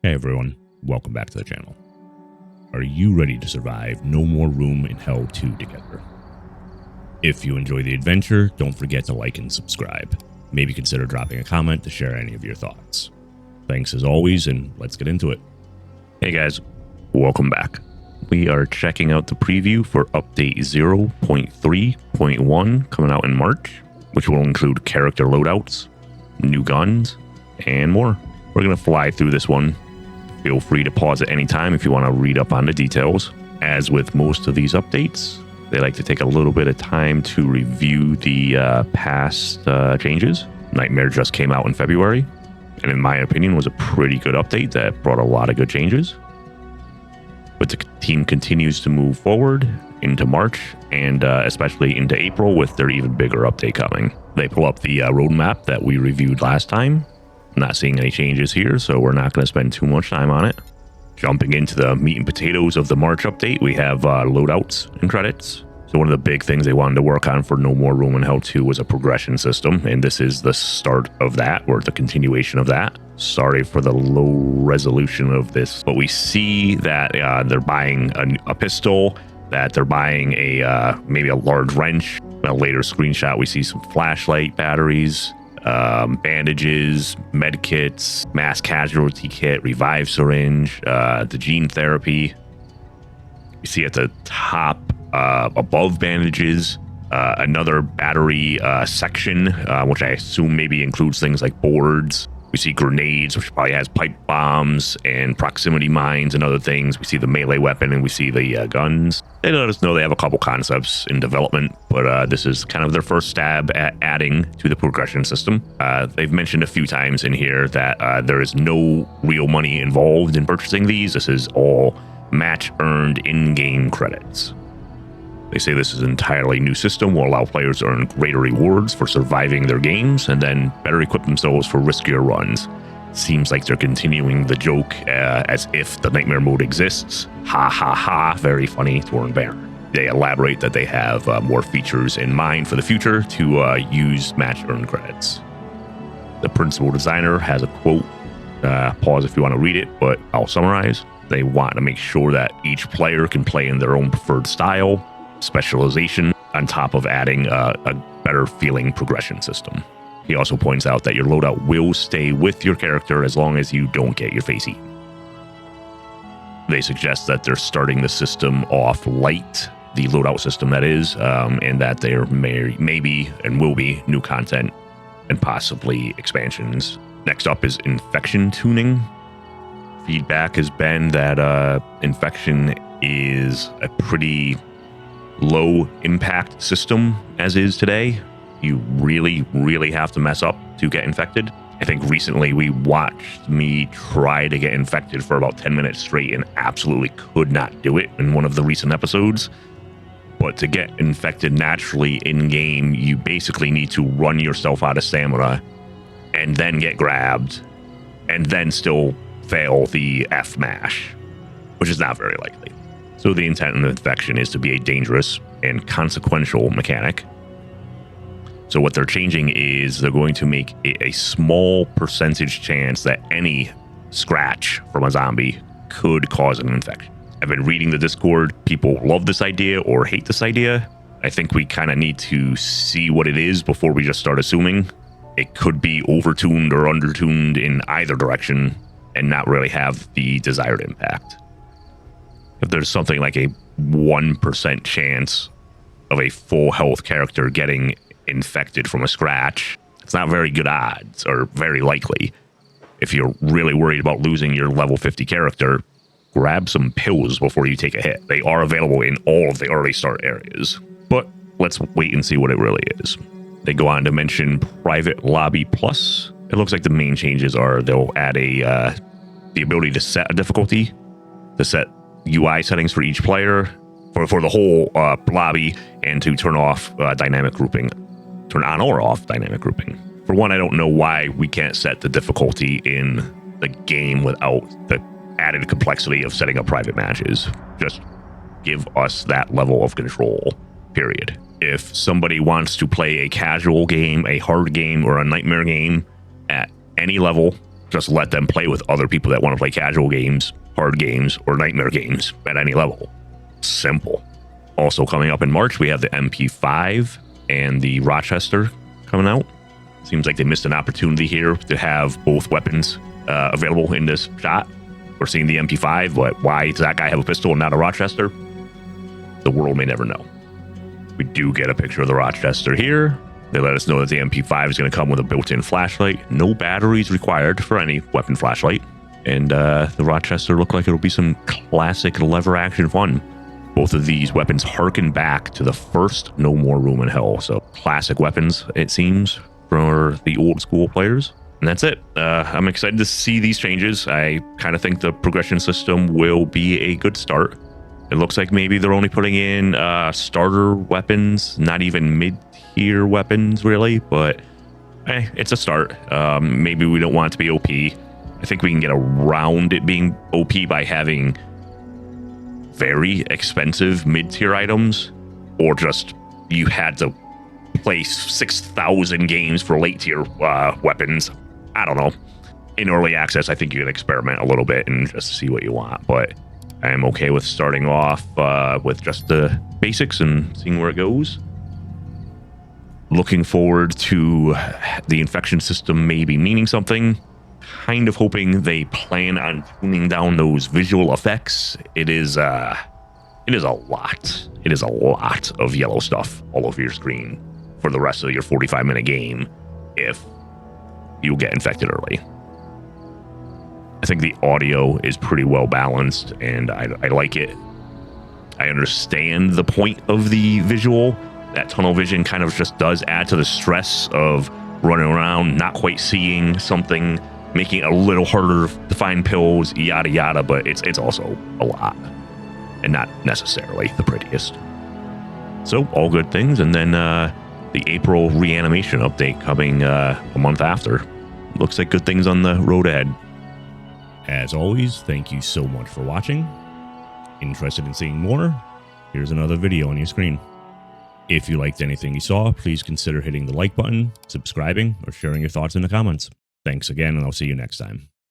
Hey everyone, welcome back to the channel. Are you ready to survive No More Room in Hell 2 together? If you enjoy the adventure, don't forget to like and subscribe. Maybe consider dropping a comment to share any of your thoughts. Thanks as always, and let's get into it. Hey guys, welcome back. We are checking out the preview for update 0.3.1 coming out in March, which will include character loadouts, new guns, and more. We're going to fly through this one. Feel free to pause at any time if you want to read up on the details. As with most of these updates, they like to take a little bit of time to review the past changes. Nightmare just came out in February, and in my opinion was a pretty good update that brought a lot of good changes. But the team continues to move forward into March and especially into April with their even bigger update coming. They pull up the roadmap that we reviewed last time. Not seeing any changes here, so we're not going to spend too much time on it. Jumping into the meat and potatoes of the March update, we have loadouts and credits. So one of the big things they wanted to work on for No More Room in Hell 2 was a progression system, and this is the start of that, or the continuation of that. Sorry for the low resolution of this, but we see that they're buying a pistol, that they're buying a maybe a large wrench. In a later screenshot, we see some flashlight batteries, bandages, med kits, mass casualty kit, revive syringe, the gene therapy. You see at the top above bandages, another battery section, which I assume maybe includes things like boards. We see grenades, which probably has pipe bombs and proximity mines and other things. We see the melee weapon and we see the guns. They let us know they have a couple concepts in development, but this is kind of their first stab at adding to the progression system. They've mentioned a few times in here that there is no real money involved in purchasing these. This is all match-earned in-game credits. They say this is an entirely new system, will allow players to earn greater rewards for surviving their games and then better equip themselves for riskier runs. Seems like they're continuing the joke as if the Nightmare mode exists. Ha ha ha, very funny, Torn Banner. They elaborate that they have more features in mind for the future to use match-earned credits. The principal designer has a quote, pause if you want to read it, but I'll summarize. They want to make sure that each player can play in their own preferred style, specialization, on top of adding a better feeling progression system. He also points out that your loadout will stay with your character as long as you don't get your face eaten. They suggest that they're starting the system off light, the loadout system that is, and that there may be and will be new content and possibly expansions. Next up is infection tuning. Feedback has been that infection is a pretty low impact system as is today. You really have to mess up to get infected. I think recently we watched me try to get infected for about 10 minutes straight and absolutely could not do it in one of the recent episodes. But to get infected naturally in game, you basically need to run yourself out of stamina and then get grabbed and then still fail the F mash, which is not very likely. So the intent of infection is to be a dangerous and consequential mechanic. So what they're changing is they're going to make a small percentage chance that any scratch from a zombie could cause an infection. I've been reading the Discord. People love this idea or hate this idea. I think we kind of need to see what it is before we just start assuming. It could be overtuned or undertuned in either direction and not really have the desired impact. If there's something like a 1% chance of a full health character getting infected from a scratch, it's not very good odds, or very likely. If you're really worried about losing your level 50 character, grab some pills before you take a hit. They are available in all of the early start areas, but let's wait and see what it really is. They go on to mention Private Lobby Plus. It looks like the main changes are they'll add the ability to set a difficulty, to set UI settings for each player, for the whole lobby, and to turn off dynamic grouping. Turn on or off dynamic grouping. For one, I don't know why we can't set the difficulty in the game without the added complexity of setting up private matches. Just give us that level of control, period. If somebody wants to play a casual game, a hard game, or a nightmare game at any level, Just let them play with other people that want to play casual games, hard games, or nightmare games at any level. Simple. Also coming up in March, we have the MP5 and the Rochester coming out. Seems like they missed an opportunity here to have both weapons available in this shot. We're seeing the MP5, but why does that guy have a pistol and not a Rochester? The world may never know. We do get a picture of the Rochester here. They let us know that the MP5 is going to come with a built-in flashlight. No batteries required for any weapon flashlight. And the Rochester look like it'll be some classic lever action fun. Both of these weapons harken back to the first No More Room in Hell. So classic weapons, it seems, for the old school players. And that's it. I'm excited to see these changes. I kind of think the progression system will be a good start. It looks like maybe they're only putting in starter weapons, not even mid-tier weapons, really. But it's a start. Maybe we don't want it to be OP. I think we can get around it being OP by having very expensive mid-tier items, or just you had to play 6,000 games for late-tier weapons. I don't know. In early access, I think you can experiment a little bit and just see what you want. But I am okay with starting off with just the basics and seeing where it goes. Looking forward to the infection system maybe meaning something. Kind of hoping they plan on tuning down those visual effects. It is a lot. It is a lot of yellow stuff all over your screen for the rest of your 45-minute game if you get infected early. I think the audio is pretty well balanced, and I like it. I understand the point of the visual. That tunnel vision kind of just does add to the stress of running around, not quite seeing something, making it a little harder to find pills, yada yada, but it's also a lot and not necessarily the prettiest. So all good things. And then the April reanimation update coming a month after. Looks like good things on the road ahead. As always, thank you so much for watching. Interested in seeing more? Here's another video on your screen. If you liked anything you saw, please consider hitting the like button, subscribing, or sharing your thoughts in the comments. Thanks again, and I'll see you next time.